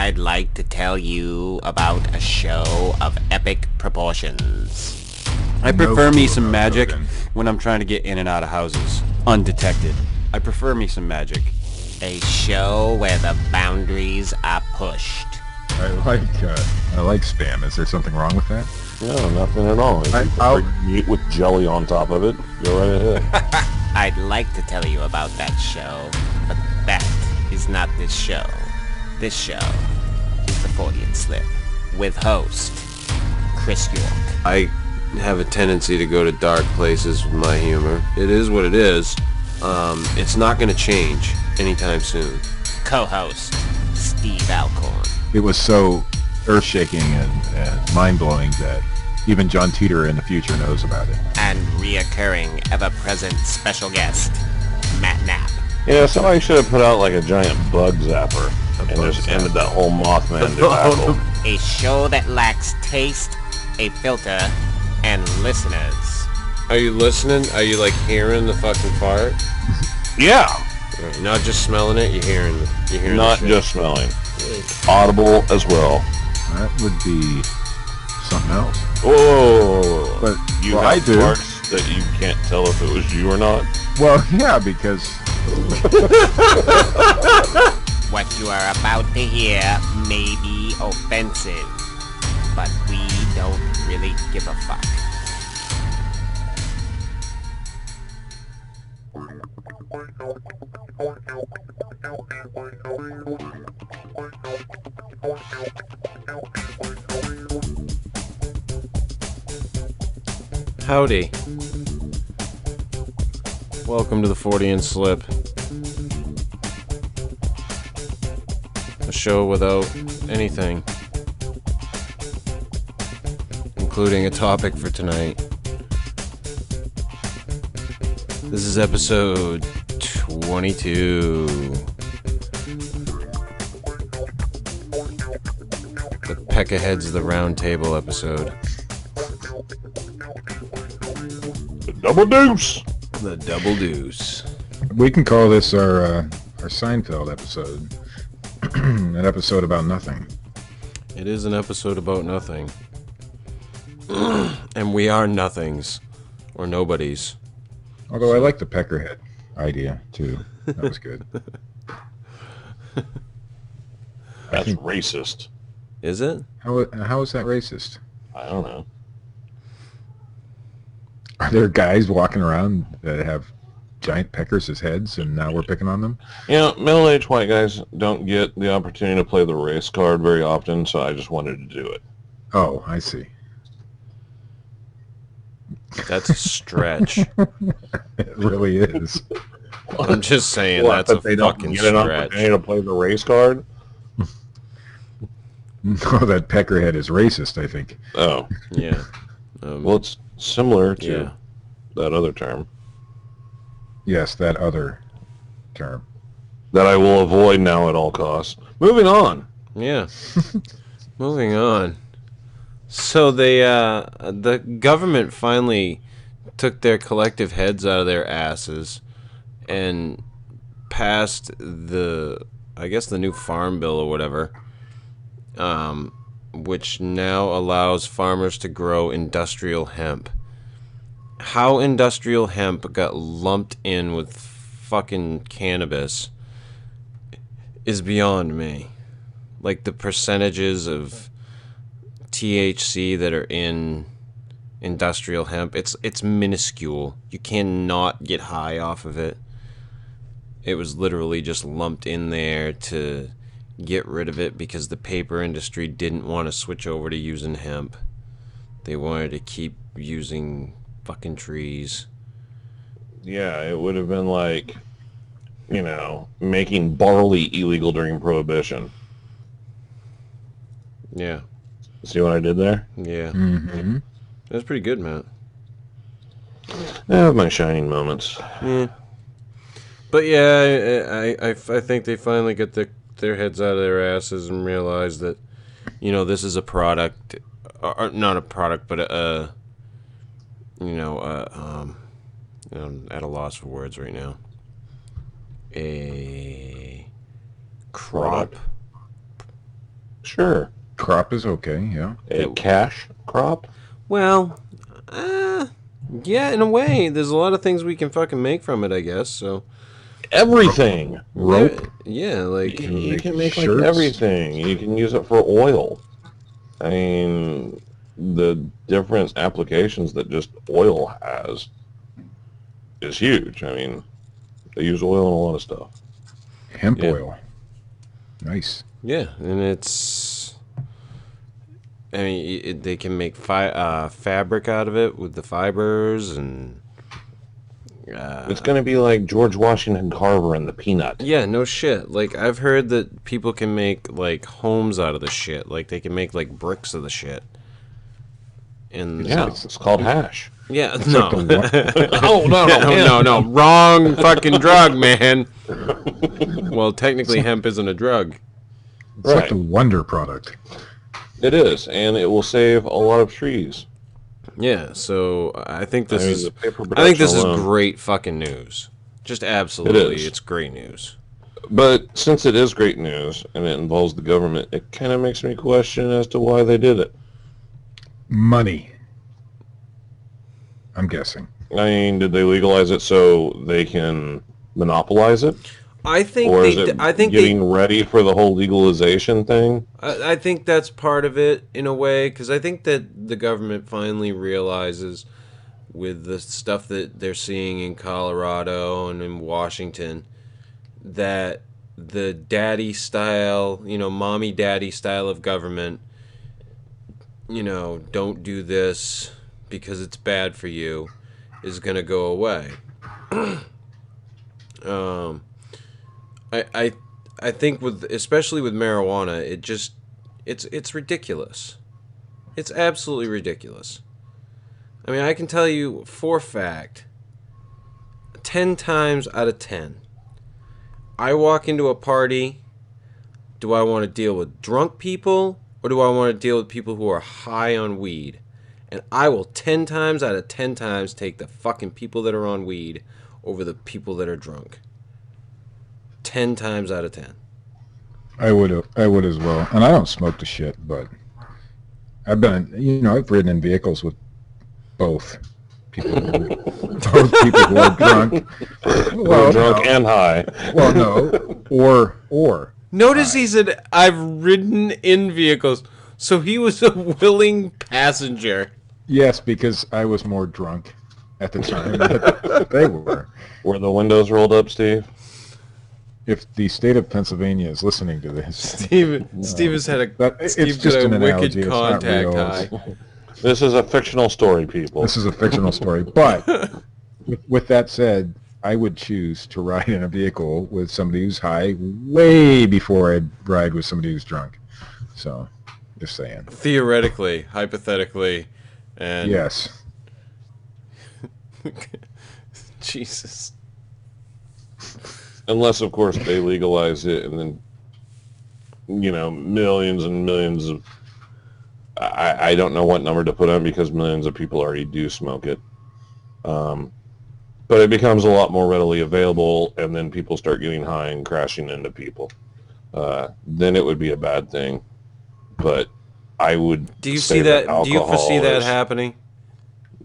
I'd like to tell you about a show of epic proportions. I prefer me some magic when I'm trying to get in and out of houses, undetected. I prefer me some magic. A show where the boundaries are pushed. I like spam. Is there something wrong with that? No, nothing at all. If you prefer meat with jelly on top of it, go right ahead. I'd like to tell you about that show, but that is not this show. This show is the Fortean Slip, with host Chris York. I have a tendency to go to dark places with my humor. It is what it is. It's not going to change anytime soon. Co-host Steve Alcorn. It was so earth-shaking and mind-blowing that even John Teeter in the future knows about it. And reoccurring, ever-present special guest, Matt Knapp. Yeah, somebody should have put out like a giant bug zapper and just ended that whole Mothman debacle. A show that lacks taste, a filter, and listeners. Are you listening? Are you like hearing the fucking fart? Yeah. Right, not just smelling it, you're hearing Not just smelling. Audible as well. That would be something else. Oh, But you I have do. parts that you can't tell if it was you or not. Well, yeah, because What you are about to hear may be offensive, but we don't really give a fuck. Howdy. Welcome to the Fortean Slip. A show without anything. Including a topic for tonight. This is episode 22. The Peckerheads the Round Table episode. The double deuce. The Double Deuce. we can call this our Seinfeld episode. An episode about nothing. It is an episode about nothing. And we are nothings. Or nobodies. Although I like the Peckerhead idea, too. That was good. That's racist. Is it? How is that racist? I don't know. Are there guys walking around that have giant peckers as heads, and now we're picking on them? You know, middle-aged white guys don't get the opportunity to play the race card very often, so I just wanted to do it. Oh, I see. That's a stretch. It really is. I'm just saying What, that's that a they don't fucking get an stretch. opportunity to play the race card? No, that Peckerhead is racist, I think. Oh. Yeah. Well, it's similar to Yeah. that other term Yes, that other term. that I will avoid now at all costs. Moving on. Yeah. Moving on. So they, the government finally took their collective heads out of their asses and passed the new farm bill or whatever, which now allows farmers to grow industrial hemp. How industrial hemp got lumped in with fucking cannabis is beyond me. Like the percentages of THC that are in industrial hemp, it's minuscule. You cannot get high off of it. It was literally just lumped in there to get rid of it because the paper industry didn't want to switch over to using hemp. They wanted to keep using fucking trees. Yeah, it would have been like, you know, making barley illegal during Prohibition. Yeah. See what I did there? Yeah. Mm-hmm. That's pretty good, Matt. I have my shining moments. Yeah. But yeah, I think they finally get their heads out of their asses and realize that, you know, this is a product, or not a product, but I'm at a loss for words right now. A crop. Sure. Crop is okay, yeah. A cash crop? Well, yeah, in a way, there's a lot of things we can fucking make from it, I guess. So Everything. Rope. yeah, like You can make shirts. like everything. You can use it for oil. I mean, the different applications that just oil has is huge. I mean, they use oil in a lot of stuff. Hemp Yeah. oil. Nice. yeah, and it's. I mean, they can make fabric out of it with the fibers and. It's going to be like George Washington Carver and the peanut. Yeah, no shit. Like, I've heard that people can make, like, homes out of the shit. Like, they can make, like, bricks of the shit. And Yeah, it's called hash. yeah, no. Oh, no, wrong fucking drug, man. Well, technically, hemp isn't a drug. It's like the wonder product. It is, and it will save a lot of trees. Yeah, so I think this is the paper I think this production is alone. great fucking news. Just absolutely, It is. it's great news. But since it is great news and it involves the government, it kind of makes me question as to why they did it. Money. I'm guessing. I mean, did they legalize it so they can monopolize it? I think Or they is it I think getting ready for the whole legalization thing? I think that's part of it in a way, because I think that the government finally realizes with the stuff that they're seeing in Colorado and in Washington that the daddy style, mommy daddy style of government, don't do this because it's bad for you, is going to go away. I think especially with marijuana, it's ridiculous. It's absolutely ridiculous. I mean, I can tell you for a fact, 10 times out of 10, I walk into a party, do I want to deal with drunk people or do I want to deal with people who are high on weed? And I will 10 times out of 10 times take the fucking people that are on weed over the people that are drunk. 10 times out of 10. I would as well. And I don't smoke the shit, but I've ridden in vehicles with both people who are drunk. Well, Drunk and high. Well, no. Or Notice he said, I've ridden in vehicles. So he was a willing passenger. yes, because I was more drunk at the time than they were. Were the windows rolled up, Steve? If the state of Pennsylvania is listening to this, Steve has had it's just an analogy. It's not contact real. high. This is a fictional story, people. This is a fictional story. But with that said, I would choose to ride in a vehicle with somebody who's high way before I'd ride with somebody who's drunk. So, just saying. Theoretically, hypothetically, and Yes. Jesus. Unless, of course, they legalize it and then, millions and millions of... I don't know what number to put on because millions of people already do smoke it. But it becomes a lot more readily available, and then people start getting high and crashing into people. Then it would be a bad thing. But I would Do you say see that? Do you alcohol foresee that is- happening?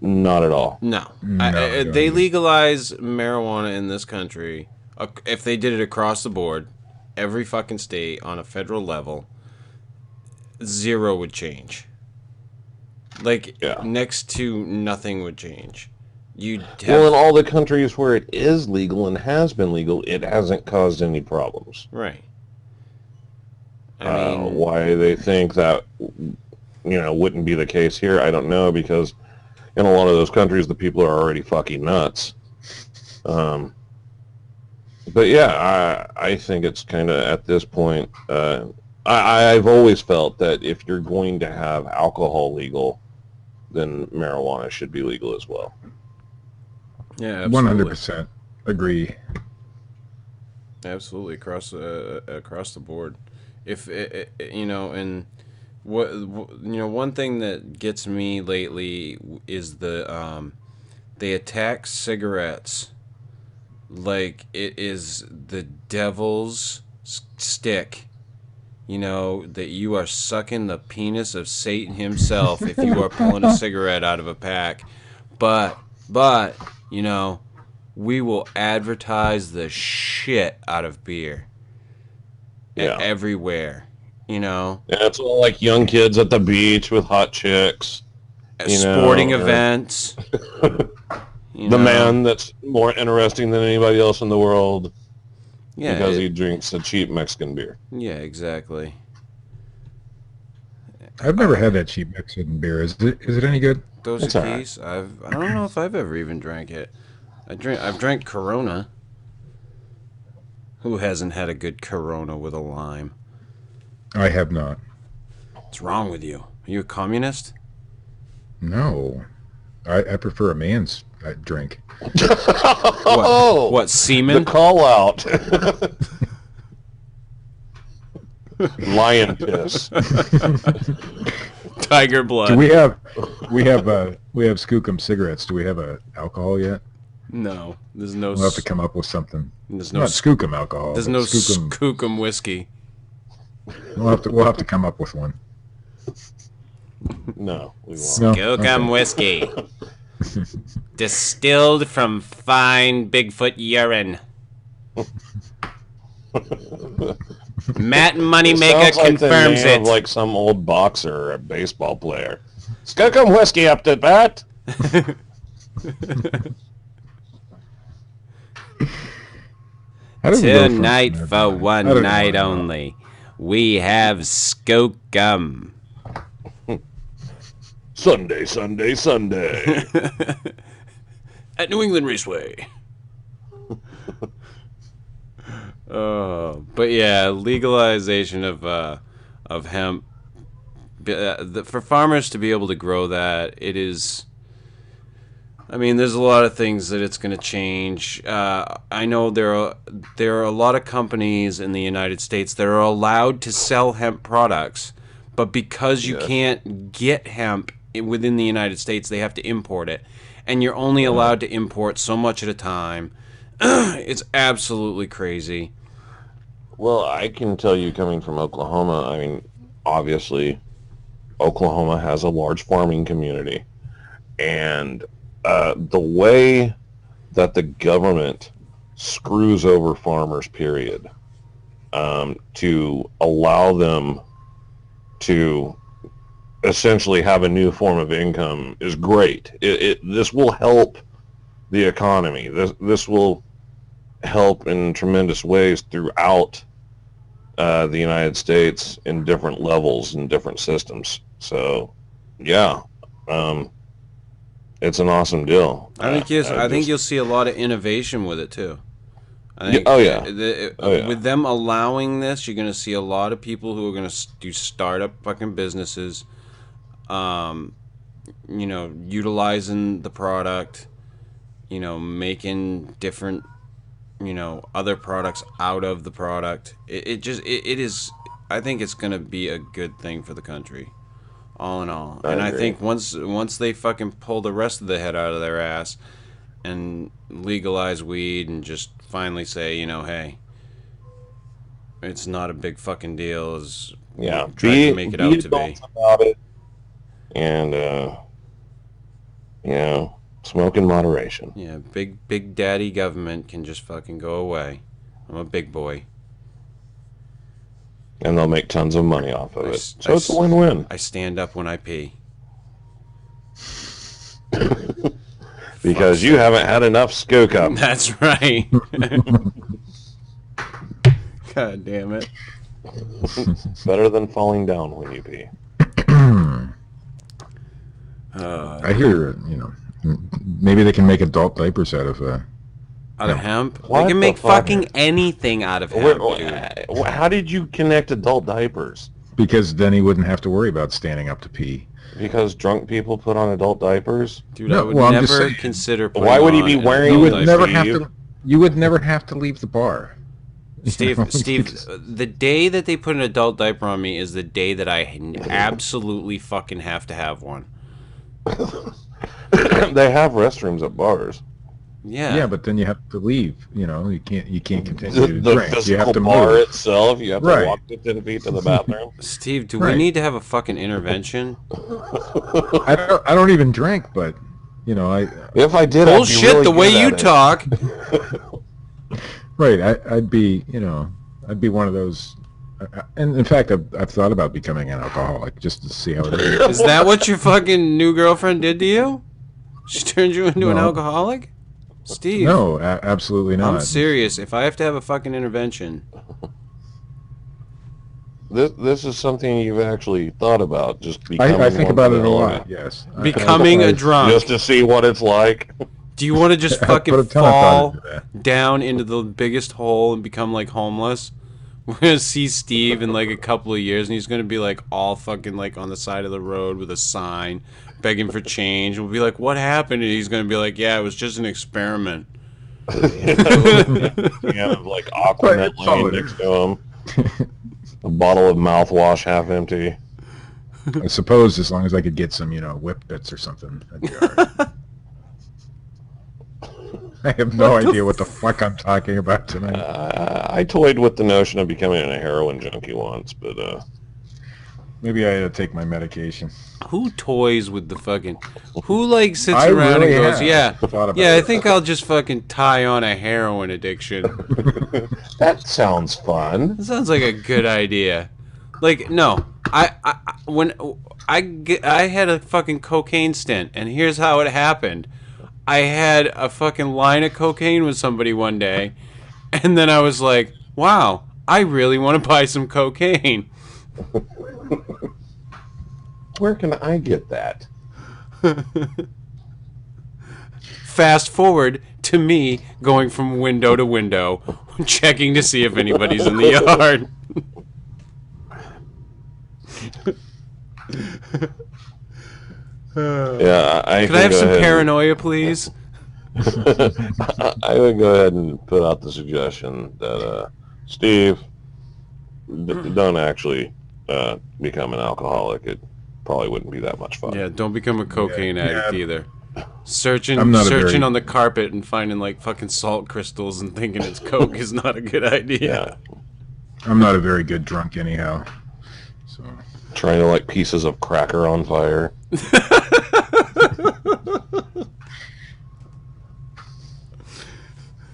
Not at all. No. No, They no. legalize marijuana in this country. If they did it across the board, every fucking state on a federal level, zero would change. Like, Yeah. next to nothing would change. You'd have... Well, in all the countries where it is legal and has been legal, it hasn't caused any problems. Right. I mean... Why they think that, wouldn't be the case here, I don't know, because in a lot of those countries, the people are already fucking nuts. But yeah, I think it's kind of at this point, I've always felt that if you're going to have alcohol legal, then marijuana should be legal as well. Yeah, absolutely. 100% agree. Absolutely, across the board. If and one thing that gets me lately is they attack cigarettes like it is the devil's stick, you know, that you are sucking the penis of Satan himself if you are pulling a cigarette out of a pack. But, you know, we will advertise the shit out of beer. Yeah. Everywhere, you know. Yeah, it's all like young kids at the beach with hot chicks. Sporting events. The man that's more interesting than anybody else in the world. Yeah, because he drinks a cheap Mexican beer. Yeah, exactly. I've never had that cheap Mexican beer. Is it any good? Those are keys. I don't know if I've ever even drank it. I've drank Corona. Who hasn't had a good Corona with a lime? I have not. What's wrong with you? Are you a communist? No. I prefer a man's drink. What, semen? The call out. Lion piss. Tiger blood. Do we have Skookum cigarettes. Do we have alcohol yet? No. There's no We'll have to come up with something. There's no not Skookum alcohol. There's no Skookum. Skookum whiskey. We'll have to come up with one. No, we won't. Skookum whiskey. Distilled from fine Bigfoot urine. Matt Moneymaker confirms it. Like some old boxer or a baseball player. Skookum whiskey up to bat. Tonight for one night only, we have Skookum. Sunday. At New England Raceway. But yeah, legalization of hemp. For farmers to be able to grow that, it is... I mean, there's a lot of things that it's going to change. I know there are a lot of companies in the United States that are allowed to sell hemp products, but because you can't get hemp within the United States, they have to import it. And you're only allowed to import so much at a time. It's absolutely crazy. Well, I can tell you, coming from Oklahoma, I mean, obviously, Oklahoma has a large farming community. And the way that the government screws over farmers, period, to allow them to essentially have a new form of income is great. This will help the economy. This will help in tremendous ways throughout the United States in different levels and different systems. So, yeah, it's an awesome deal. I think you'll see a lot of innovation with it too. With them allowing this, you're going to see a lot of people who are going to do startup fucking businesses. Utilizing the product, making different, other products out of the product. It is, I think it's going to be a good thing for the country, all in all. I think once they fucking pull the rest of the head out of their ass and legalize weed and just finally say, hey, it's not a big fucking deal as trying to make it out to be. About it. And, smoke in moderation. Yeah, big daddy government can just fucking go away. I'm a big boy. And they'll make tons of money off of it. So it's a win-win. I stand up when I pee. Because you haven't had enough Skookum. That's right. God damn it. Better than falling down when you pee. I hear, maybe they can make adult diapers out of hemp. They can make fucking anything out of hemp, dude. How did you connect adult diapers? Because then he wouldn't have to worry about standing up to pee. Because drunk people put on adult diapers? Dude, I would never consider putting Why would he be wearing You would never have to leave the bar. Steve, the day that they put an adult diaper on me is the day that I absolutely fucking have to have one. They have restrooms at bars. Yeah. Yeah, but then you have to leave. You know, you can't continue to The drink. You have physical to bar move. itself, you have to Right. walk the 10 feet to the bathroom. Steve, do Right. we need to have a fucking intervention? I don't even drink, but you know, If I did, I'd be Bullshit, really the way good you at it. talk. right. I'd be, you know, I'd be one of those. And in fact, I've thought about becoming an alcoholic just to see how it is. Is that what your fucking new girlfriend did to you? She turned you into an No. alcoholic? Steve. No, absolutely not. I'm serious. If I have to have a fucking intervention. This is something you've actually thought about, just becoming I think one about for it the a hell of lot. it. Yes. Becoming a drunk. Just to see what it's like. Do you want to just I fucking put a ton of thought fall into that. down into the biggest hole and become like homeless? We're gonna see Steve in like a couple of years, and he's gonna be like all fucking like on the side of the road with a sign, begging for change. We'll be like, "What happened?" And he's gonna be like, "Yeah, it was just an experiment." You have like Aquanet laying next to him. A bottle of mouthwash half empty. I suppose as long as I could get some, you know, whip bits or something, that'd be all right. I have no idea what the fuck I'm talking about tonight. I toyed with the notion of becoming a heroin junkie once, but Maybe I had to take my medication. Who toys with the fucking? Who like sits I around really and goes, have "Yeah, thought about yeah, I it. think I'll just fucking tie on a heroin addiction." that sounds fun. That sounds like a good idea. Like, no, I had a fucking cocaine stint, and here's how it happened. I had a fucking line of cocaine with somebody one day, and then I was like, wow, I really want to buy some cocaine. Where can I get that? Fast forward to me going from window to window, checking to see if anybody's in the yard. Yeah, Could I have some paranoia, please? I would go ahead and put out the suggestion that Steve, don't actually become an alcoholic. It probably wouldn't be that much fun. Yeah, don't become a cocaine Yeah. addict either. Searching I'm not a searching very- on the carpet and finding like fucking salt crystals and thinking it's coke is not a good idea. Yeah. I'm not a very good drunk anyhow. So Trying to light pieces of cracker on fire.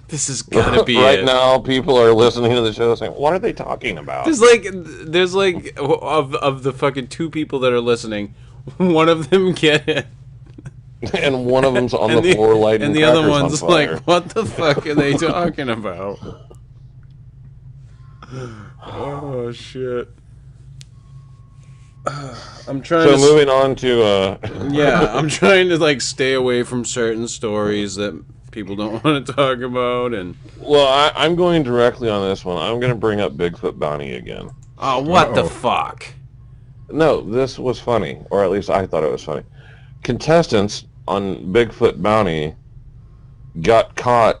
This has gotta be right it. now, people are listening to the show saying, "What are they talking about?" There's like of the fucking two people that are listening, one of them get it. And one of them's on And the floor lighting and the other crackers on one's fire. like, what the fuck are they talking about? Oh shit. I'm trying So to moving on to yeah, I'm trying to like stay away from certain stories that people don't want to talk about, and well, I'm going directly on this one. I'm going to bring up Bigfoot Bounty again. oh, what the Uh-oh. fuck? No, this was funny, or at least I thought it was funny. Contestants on Bigfoot Bounty got caught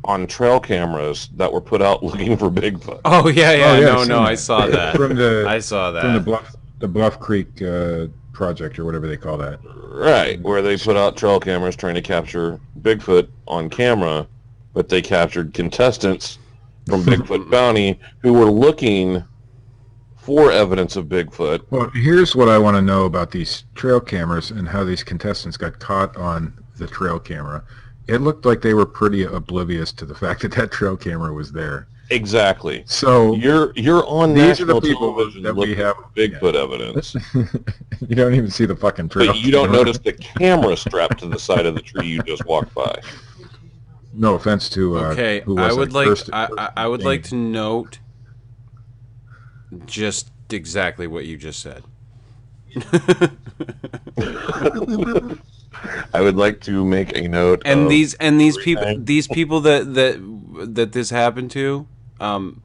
on trail cameras that were put out looking for Bigfoot. Oh yeah, Oh, yeah, I've no, seen I that. saw that. from the I saw that. from the Bluff Creek project or whatever they call that. Right, where they put out trail cameras trying to capture Bigfoot on camera, but they captured contestants from Bigfoot Bounty who were looking for evidence of Bigfoot. Well, here's what I want to know about these trail cameras and how these contestants got caught on the trail camera. It looked like they were pretty oblivious to the fact that that trail camera was there. Exactly. So You're on these are the national people television that we looking have. for Bigfoot evidence, You don't even see the fucking trail. but you don't camera. notice the camera strapped to the side of the tree you just walked by. No offense to Okay, who I was would it? like First- I would like to note just exactly what you just said. I would like to make a note. And of these everything. people that this happened to,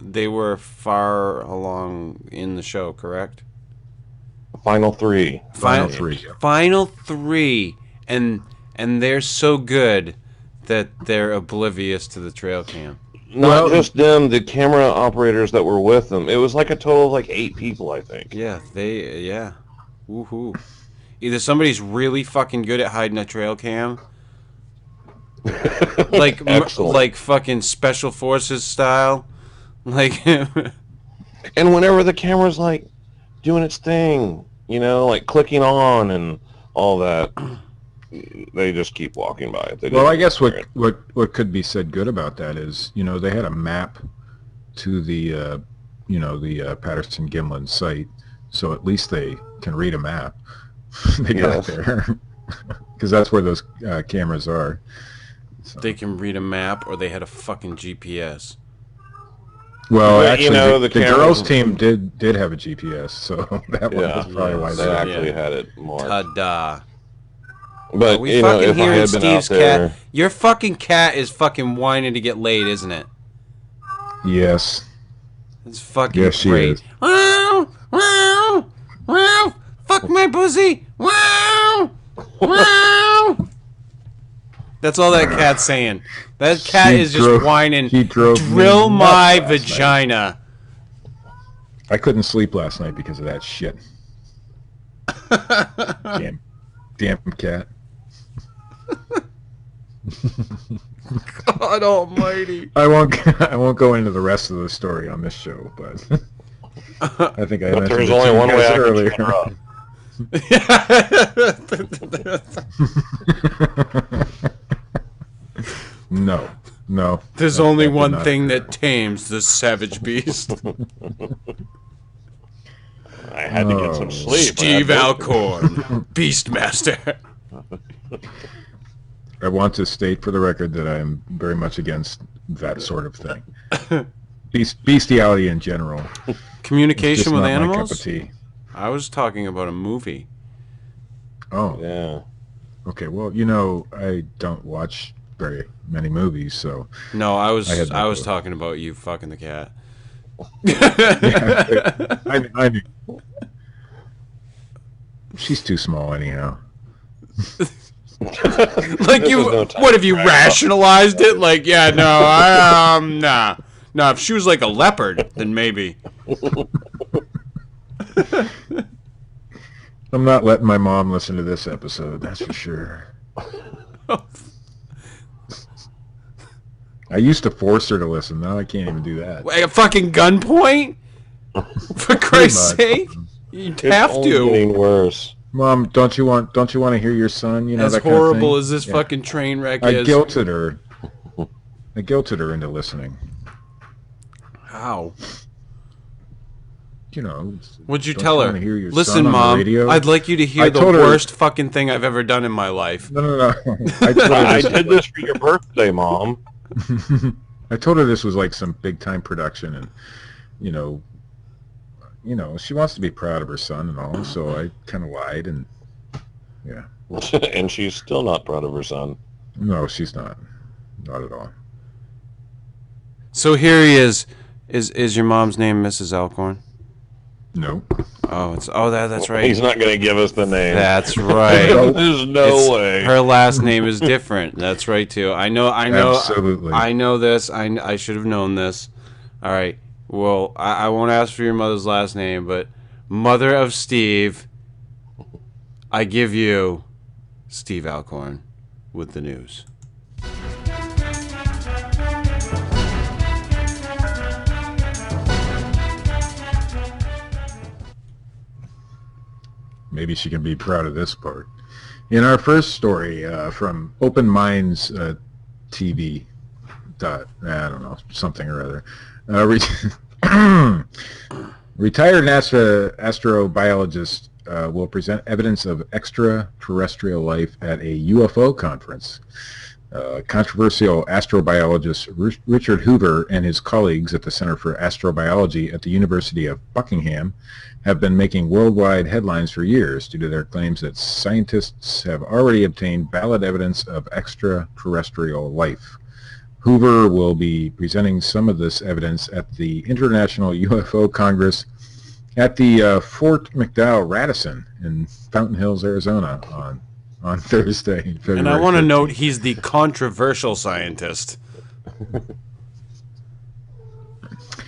they were far along in the show, correct? Final three. Final three. Final three, and they're so good that they're oblivious to the trail cam. Not just them, the camera operators that were with them. It was like a total of like 8 people, I think. Yeah, woohoo. Either somebody's really fucking good at hiding a trail cam, like fucking special forces style. Like, and whenever the camera's like doing its thing, you know, like clicking on and all that, they just keep walking by it. Well, I guess what could be said good about that is, you know, they had a map to the Patterson-Gimlin site, so at least they can read a map. They got there because that's where those cameras are. So. They can read a map, or they had a fucking GPS. Well, actually, you know, the girls' team did have a GPS, so that was probably why they actually had it more. Ta-da. But we fucking hearing Steve's cat. Your fucking cat is fucking whining to get laid, isn't it? Yes. It's fucking great. Is. Wow, wow, wow. Fuck my pussy. Wow, wow. That's all that cat's saying. That cat is just whining. Drill my vagina. I couldn't sleep last night because of that shit. Damn cat. God almighty. I won't go into the rest of the story on this show, but I think I mentioned there's only one way earlier. No. There's only one thing that tames the savage beast. I had to get some sleep. Steve Alcorn, Beastmaster. I want to state for the record that I am very much against that sort of thing. Bestiality in general. Communication with not animals? my cup of tea. I was talking about a movie. Oh. Yeah. Okay, well, you know, I don't watch very many movies, so... No, I was talking about you fucking the cat. Yeah, I knew. She's too small anyhow. Like what have you rationalized it? Like, yeah, no, nah. Nah, if she was like a leopard, then maybe. I'm not letting my mom listen to this episode, that's for sure. I used to force her to listen. Now I can't even do that. Wait, a fucking gunpoint? For Christ's sake, you'd have it's to. Getting worse. Mom, don't you want to hear your son? You know, as that horrible kind of thing? As this fucking train wreck I is. guilted her. I guilted her into listening. How? You know. What'd you tell her? Listen, Mom, I'd like you to hear the worst fucking thing I've ever done in my life. No. I did this for your birthday, Mom. I told her this was like some big time production, and you know, she wants to be proud of her son and all. So I kind of lied, and yeah. And she's still not proud of her son. No, she's not at all. So here he is. Is your mom's name Mrs. Alcorn? No. Oh, that's right. He's not going to give us the name. That's right. There's no way. Her last name is different. That's right too. I know. Absolutely. I know this. I should have known this. All right. Well, I won't ask for your mother's last name, but mother of Steve, I give you Steve Alcorn with the news. Maybe she can be proud of this part. In our first story from Open Minds TV, I don't know, something or other. Retired astrobiologist will present evidence of extraterrestrial life at a UFO conference. Controversial astrobiologist Richard Hoover and his colleagues at the Center for Astrobiology at the University of Buckingham have been making worldwide headlines for years due to their claims that scientists have already obtained valid evidence of extraterrestrial life. Hoover will be presenting some of this evidence at the International UFO Congress at the Fort McDowell Radisson in Fountain Hills, Arizona on Thursday, February And I want to 13th. note he's the controversial scientist.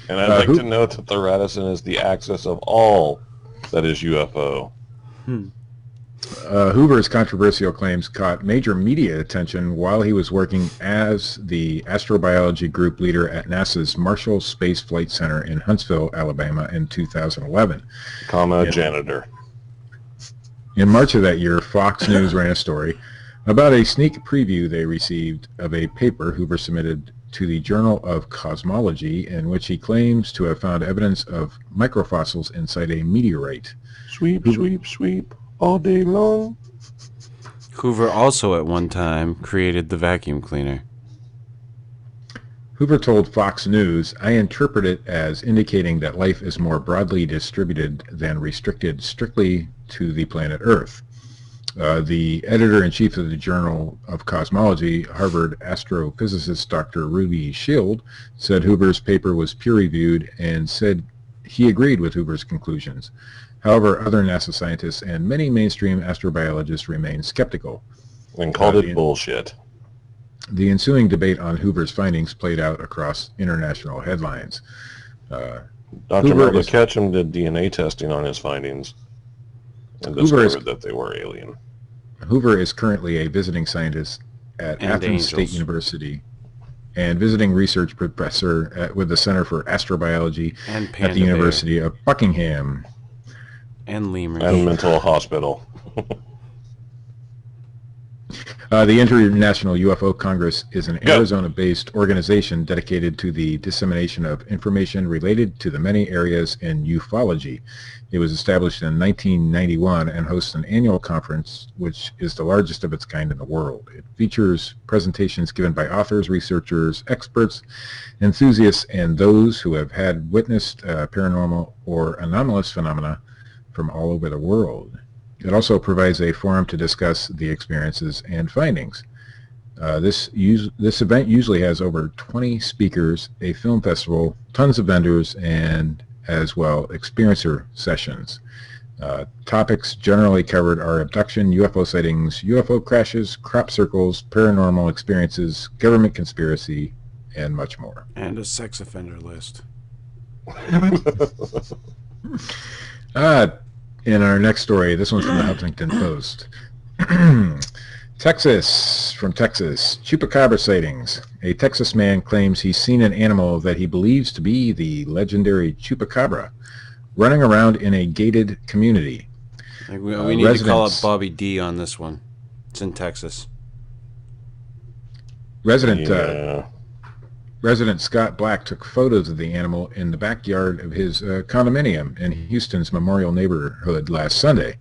And I'd like to note that the Radisson is the axis of all that is UFO. Hoover's controversial claims caught major media attention while he was working as the astrobiology group leader at NASA's Marshall Space Flight Center in Huntsville, Alabama in 2011. Janitor. In March of that year, Fox News ran a story about a sneak preview they received of a paper Hoover submitted to the Journal of Cosmology in which he claims to have found evidence of microfossils inside a meteorite. Sweep, sweep, sweep. All day long. Hoover also at one time created the vacuum cleaner. Hoover told Fox News, "I interpret it as indicating that life is more broadly distributed than restricted strictly to the planet Earth." The editor-in-chief of the Journal of Cosmology, Harvard astrophysicist Dr. Ruby Shield, said Hoover's paper was peer-reviewed and said he agreed with Hoover's conclusions. However, other NASA scientists and many mainstream astrobiologists remain skeptical. And called it bullshit. The ensuing debate on Hoover's findings played out across international headlines. Dr. Mulder Ketchum did DNA testing on his findings and discovered that they were alien. Hoover is currently a visiting scientist at Athens State University and visiting research professor with the Center for Astrobiology at the University of Buckingham. And lemurs. And mental hospital. The International UFO Congress is an Arizona-based organization dedicated to the dissemination of information related to the many areas in ufology. It was established in 1991 and hosts an annual conference, which is the largest of its kind in the world. It features presentations given by authors, researchers, experts, enthusiasts, and those who have had witnessed paranormal or anomalous phenomena from all over the world. It also provides a forum to discuss the experiences and findings. This event usually has over 20 speakers, a film festival, tons of vendors, and as well experiencer sessions. Topics generally covered are abduction, UFO sightings, UFO crashes, crop circles, paranormal experiences, government conspiracy, and much more. And a sex offender list. In our next story, this one's from the Huffington Post. Texas, Chupacabra sightings. A Texas man claims he's seen an animal that he believes to be the legendary Chupacabra running around in a gated community. We need to call up Bobby D on this one. It's in Texas. Resident Scott Black took photos of the animal in the backyard of his condominium in Houston's Memorial neighborhood last Sunday.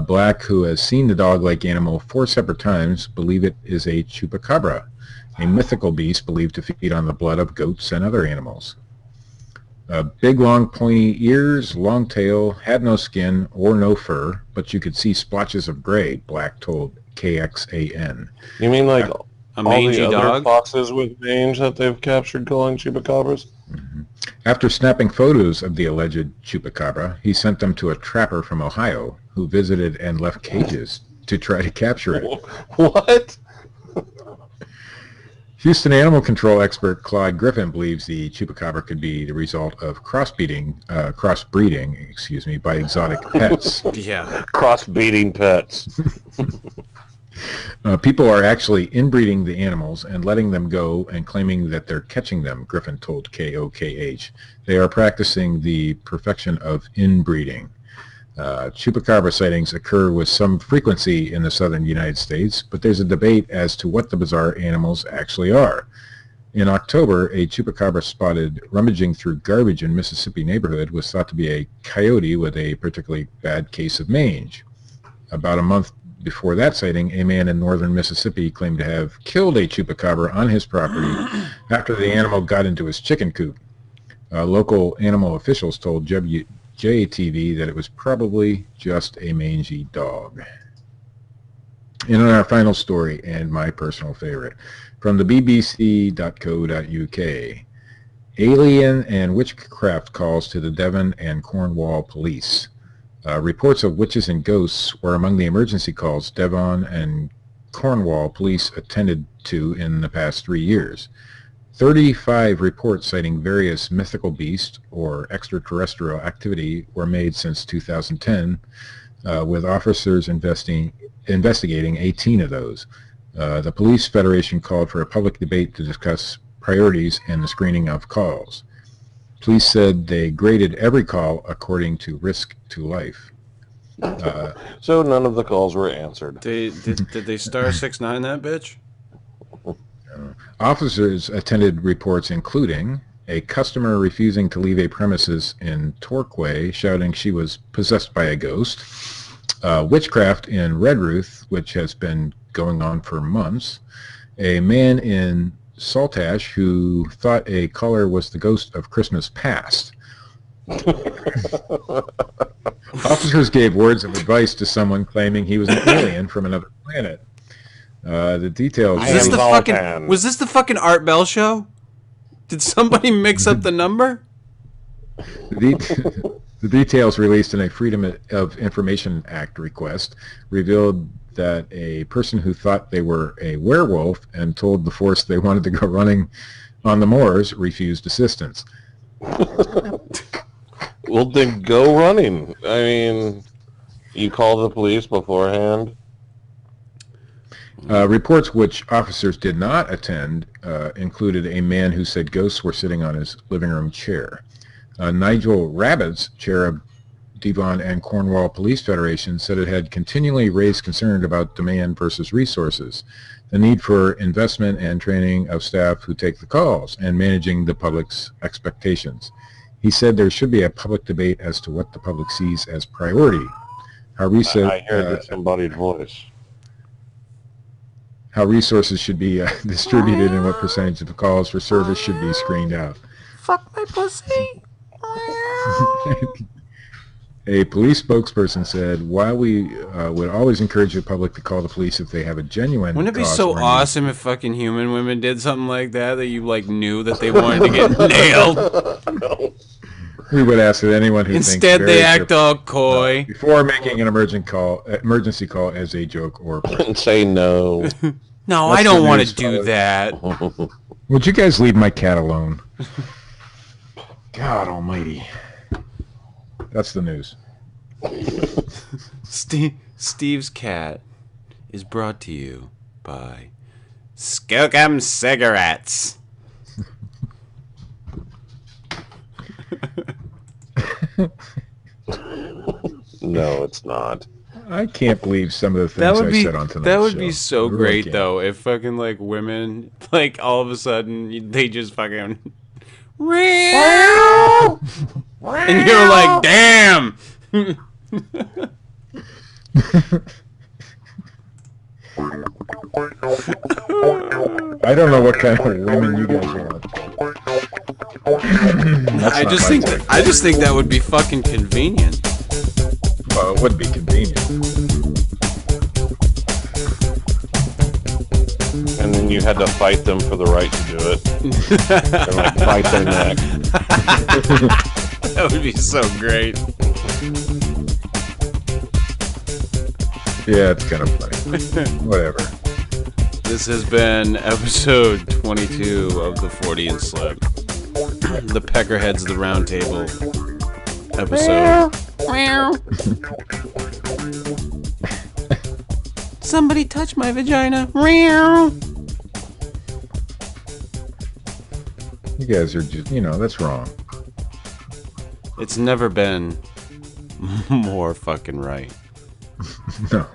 Black, who has seen the dog-like animal 4 separate times, believe it is a chupacabra, a mythical beast believed to feed on the blood of goats and other animals. Big, long, pointy ears, long tail, had no skin or no fur, but you could see splotches of gray, Black told KXAN. You mean like a mangy all the other dog? foxes with mange that they've captured calling chupacabras? Mm-hmm. After snapping photos of the alleged chupacabra, he sent them to a trapper from Ohio who visited and left cages to try to capture it. What? Houston animal control expert Claude Griffin believes the chupacabra could be the result of crossbreeding by exotic pets. Yeah. Cross-breeding pets. People are actually inbreeding the animals and letting them go and claiming that they're catching them, Griffin told KOKH. They are practicing the perfection of inbreeding. Chupacabra sightings occur with some frequency in the southern United States, but there's a debate as to what the bizarre animals actually are. In October, a chupacabra spotted rummaging through garbage in Mississippi neighborhood was thought to be a coyote with a particularly bad case of mange. About a month before that sighting, a man in northern Mississippi claimed to have killed a chupacabra on his property after the animal got into his chicken coop. Local animal officials told JTV that it was probably just a mangy dog. And in our final story, and my personal favorite, from the bbc.co.uk, alien and witchcraft calls to the Devon and Cornwall police. Reports of witches and ghosts were among the emergency calls Devon and Cornwall police attended to in the past 3 years. 35 reports citing various mythical beasts or extraterrestrial activity were made since 2010, with officers investigating 18 of those. The Police Federation called for a public debate to discuss priorities and the screening of calls. Police said they graded every call according to risk to life. So none of the calls were answered. Did they star 6ix9ine that bitch? Officers attended reports including a customer refusing to leave a premises in Torquay, shouting she was possessed by a ghost, witchcraft in Redruth, which has been going on for months, a man in Saltash who thought a caller was the ghost of Christmas past. Officers gave words of advice to someone claiming he was an alien from another planet. The details... Was this the fucking Art Bell show? Did somebody mix up the number? The details released in a Freedom of Information Act request revealed that a person who thought they were a werewolf and told the force they wanted to go running on the moors refused assistance. Well, then go running. I mean, you call the police beforehand. Reports which officers did not attend included a man who said ghosts were sitting on his living room chair. Nigel Rabbits, chair of Devon and Cornwall Police Federation, said it had continually raised concern about demand versus resources, the need for investment and training of staff who take the calls, and managing the public's expectations. He said there should be a public debate as to what the public sees as priority. I hear the disembodied voice. How resources should be distributed and what percentage of the calls for service should be screened out. Fuck my pussy. A police spokesperson said, while we would always encourage the public to call the police if they have a genuine Wouldn't it be cause so or need. awesome if fucking human women did something like that you like knew that they wanted to get nailed? No. We would ask that anyone who Instead thinks they very act all coy. before making an emergency call as a joke or prank. And say no. No, That's I don't the want news, to do fellas. that. Would you guys leave my cat alone? God almighty. That's the news. Steve's cat is brought to you by Skookum Cigarettes. No, it's not. I can't believe some of the things I said on tonight's that would show. be so I really great can't. though if fucking like women like all of a sudden they just fucking and you're like, damn. I don't know what kind of women you guys want. I just think that would be fucking convenient. Well, it would be convenient. And then you had to fight them for the right to do it. And like fight their neck. That would be so great. Yeah, it's kind of funny. Whatever. This has been episode 22 of the Fortean Slip. The Peckerheads of the Round Table episode. Somebody touch my vagina. You guys are just, that's wrong. It's never been more fucking right. No.